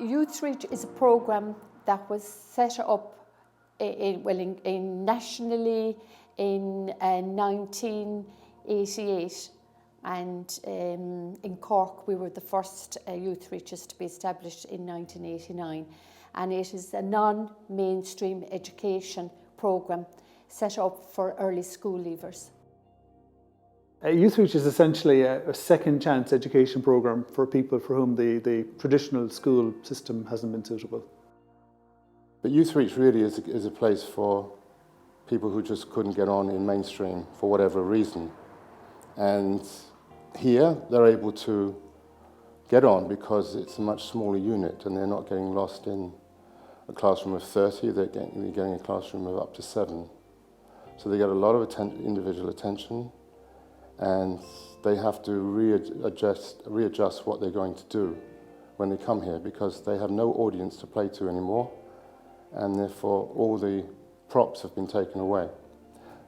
Youthreach is a programme that was set up nationally in 1988, and in Cork we were the first Youthreaches to be established in 1989, and it is a non-mainstream education programme set up for early school leavers. Youthreach is essentially a second chance education programme for people for whom the traditional school system hasn't been suitable. But Youthreach really is a place for people who just couldn't get on in mainstream for whatever reason. And here they're able to get on because it's a much smaller unit and they're not getting lost in a classroom of 30, they're getting a classroom of up to 7. So they get a lot of individual attention, and they have to readjust what they're going to do when they come here because they have no audience to play to anymore, and therefore all the props have been taken away.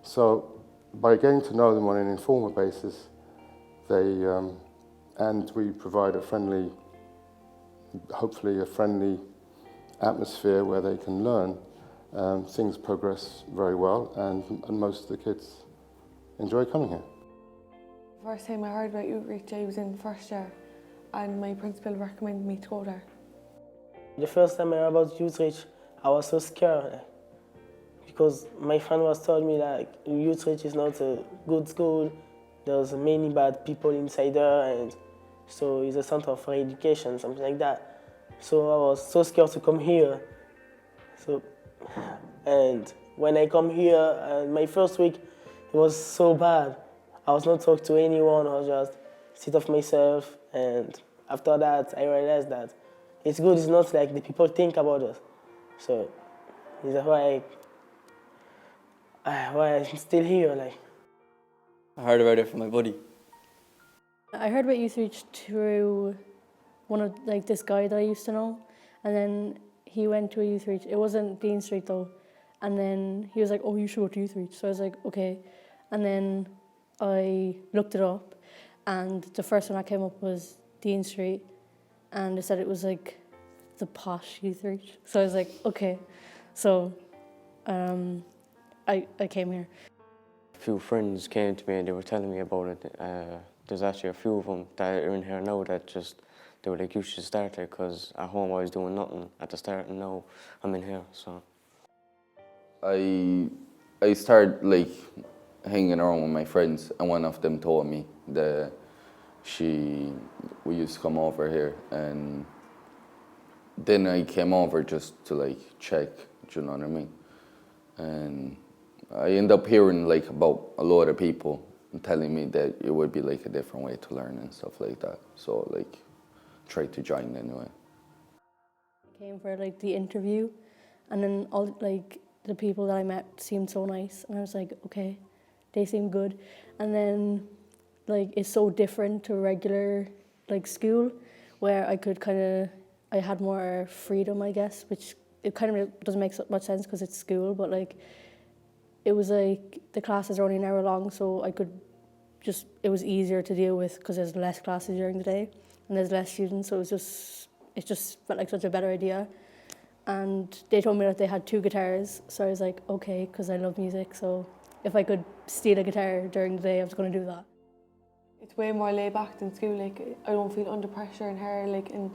So by getting to know them on an informal basis, and we provide hopefully a friendly atmosphere where they can learn, things progress very well, and most of the kids enjoy coming here. The first time I heard about Youthreach, I was in first year, and my principal recommended me to go there. The first time I heard about Youthreach, I was so scared because my friend was told me like Youthreach is not a good school. There's many bad people inside there, and so it's a center for education, something like that. So I was so scared to come here. And when I come here, my first week, it was so bad. I was not talking to anyone, I was just sit off myself, and after that I realized that it's good, it's not like the people think about us. So that's why I'm still here. Like. I heard about it from my buddy. I heard about Youthreach through this guy that I used to know, and then he went to a Youthreach. It wasn't Dean Street though, and then he was like, "Oh, you should go to Youthreach." So I was like, "Okay," and then I looked it up, and the first one that came up was Dean Street, and it said it was like the posh Youthreach. So I was like, "Okay," so I came here. A few friends came to me and they were telling me about it. There's actually a few of them that are in here now that they were like, "You should start there," because at home I was doing nothing at the start, and now I'm in here. So I started like hanging around with my friends, and one of them told me that we used to come over here, and then I came over just to like check, do you know what I mean? And I ended up hearing like about a lot of people telling me that it would be like a different way to learn and stuff like that. So like tried to join anyway. I came for like the interview, and then all like the people that I met seemed so nice, and I was like, okay, they seem good. And then like it's so different to regular like school, where I had more freedom, I guess, which it kind of doesn't make so much sense because it's school, but like it was like the classes are only an hour long, so it was easier to deal with because there's less classes during the day and there's less students, so it just felt like such a better idea. And they told me that they had 2 guitars, so I was like, okay, because I love music, so if I could steal a guitar during the day, I was going to do that. It's way more laid back than school. Like I don't feel under pressure in here, and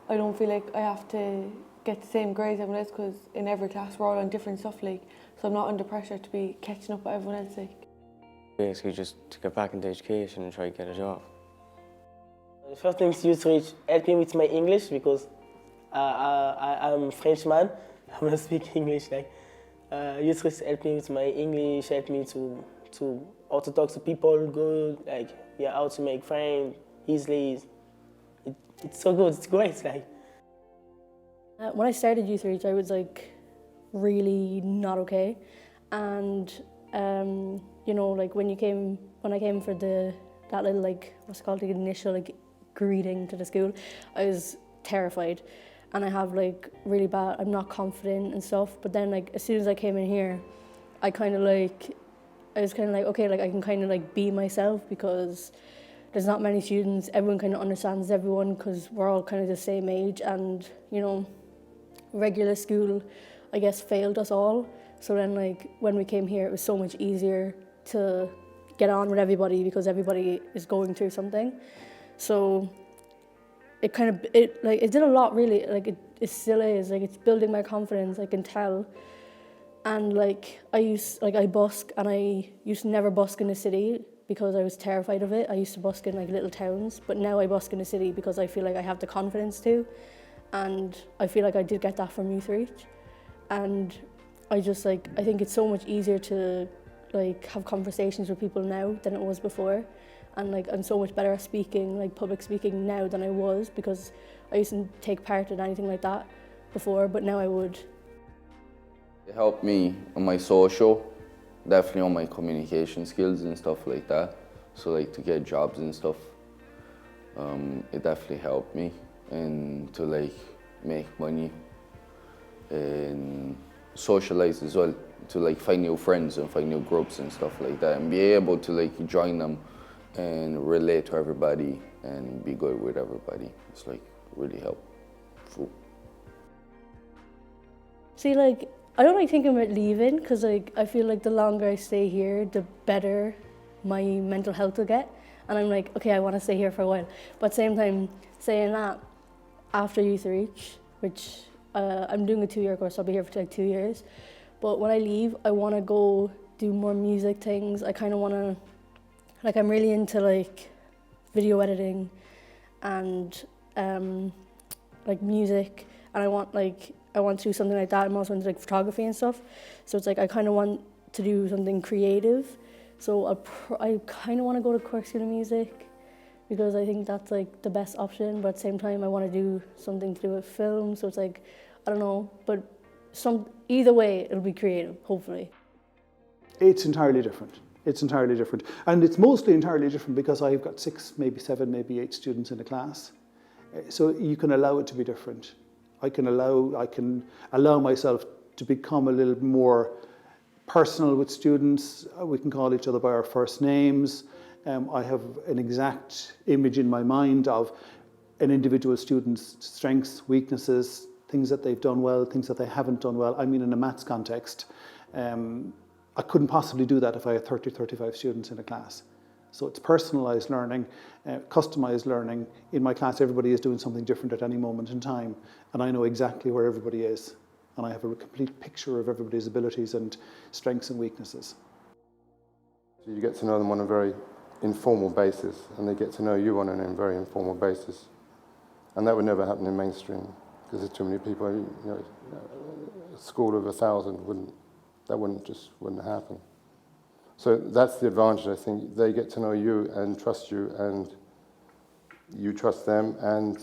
I don't feel like I have to get the same grades as everyone else because in every class we're all on different stuff, like, so I'm not under pressure to be catching up with everyone else. Like. basically just to get back into education and try to get a job. The first thing Youthreach helped me with my English because I'm Frenchman. I want to speak English. Like Youthreach helped me with my English, helped me to how to talk to people good, like how to make friends easily. It's so good. It's great. Like. When I started Youthreach, I was like really not okay, and you know, like when I came for that little like what's it called, the initial like greeting to the school, I was terrified, and I have like really bad. I'm not confident and stuff. But then like as soon as I came in here, I was kind of like okay, like I can kind of like be myself because there's not many students, everyone kind of understands everyone because we're all kind of the same age, and you know, regular school, I guess, failed us all. So then like when we came here, it was so much easier to get on with everybody because everybody is going through something. So it did a lot really, like it still is, like it's building my confidence, I can tell. And like I busk, and I used to never busk in the city because I was terrified of it. I used to busk in like little towns, but now I busk in the city because I feel like I have the confidence to. And I feel like I did get that from Youthreach. And I think it's so much easier to like have conversations with people now than it was before. And like I'm so much better at speaking, like public speaking now than I was, because I used to take part in anything like that before, but now I would. It helped me on my social, definitely on my communication skills and stuff like that. So like to get jobs and stuff, it definitely helped me, and to like make money and socialize as well, to like find new friends and find new groups and stuff like that, and be able to like join them and relate to everybody and be good with everybody. It's like really helpful. See, like, I don't like thinking about leaving because like I feel like the longer I stay here, the better my mental health will get. And I'm like, okay, I want to stay here for a while. But at the same time, saying that, after Youthreach, which I'm doing a 2-year course, so I'll be here for like 2 years. But when I leave, I want to go do more music things. I kind of want to, like, I'm really into like video editing and like music, and I want to do something like that. I'm also into like photography and stuff. So it's like I kind of want to do something creative. So I kind of want to go to Cork School of Music because I think that's like the best option. But at the same time, I want to do something to do with film. So it's like, I don't know, but either way, it'll be creative, hopefully. It's entirely different. It's entirely different. And it's mostly entirely different because I've got 6, maybe 7, maybe 8 students in a class. So you can allow it to be different. I can allow myself to become a little more personal with students. We can call each other by our first names. I have an exact image in my mind of an individual student's strengths, weaknesses, things that they've done well, things that they haven't done well. I mean, in a maths context, I couldn't possibly do that if I had 30, 35 students in a class. So it's personalised learning, customised learning. In my class, everybody is doing something different at any moment in time, and I know exactly where everybody is. And I have a complete picture of everybody's abilities and strengths and weaknesses. So you get to know them on a very informal basis, and they get to know you on a very informal basis. And that would never happen in mainstream, because there's too many people. You know, a school of 1,000 wouldn't happen. So that's the advantage, I think. They get to know you and trust you, and you trust them, and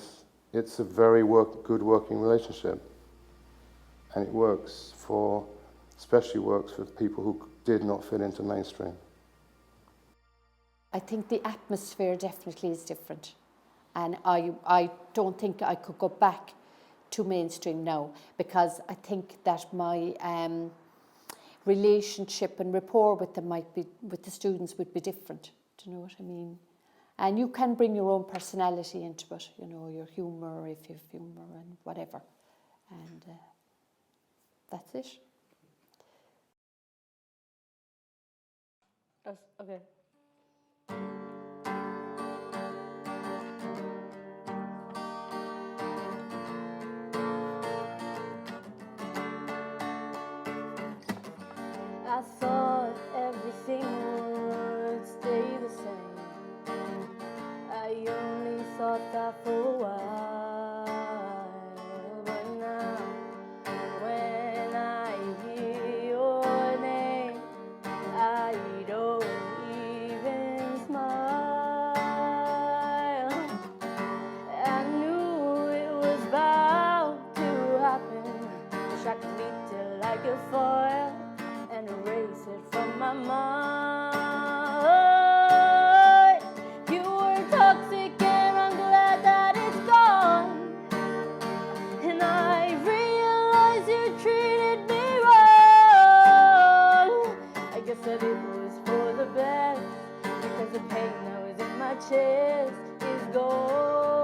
it's a very good working relationship. And it especially works for people who did not fit into mainstream. I think the atmosphere definitely is different. And I don't think I could go back to mainstream now, because I think that my relationship and rapport with them with the students would be different. Do you know what I mean? And you can bring your own personality into it, you know, your humour, if you have humour and whatever. And that's it. That's okay. I thought everything would stay the same. I only thought that for a while, but now when I hear your name, I don't even smile. I knew it was bound to happen. Shocked me till I could fall and erase it from my mind. You were toxic and I'm glad that it's gone. And I realize you treated me wrong. I guess that it was for the best. because the pain that was in my chest is gone.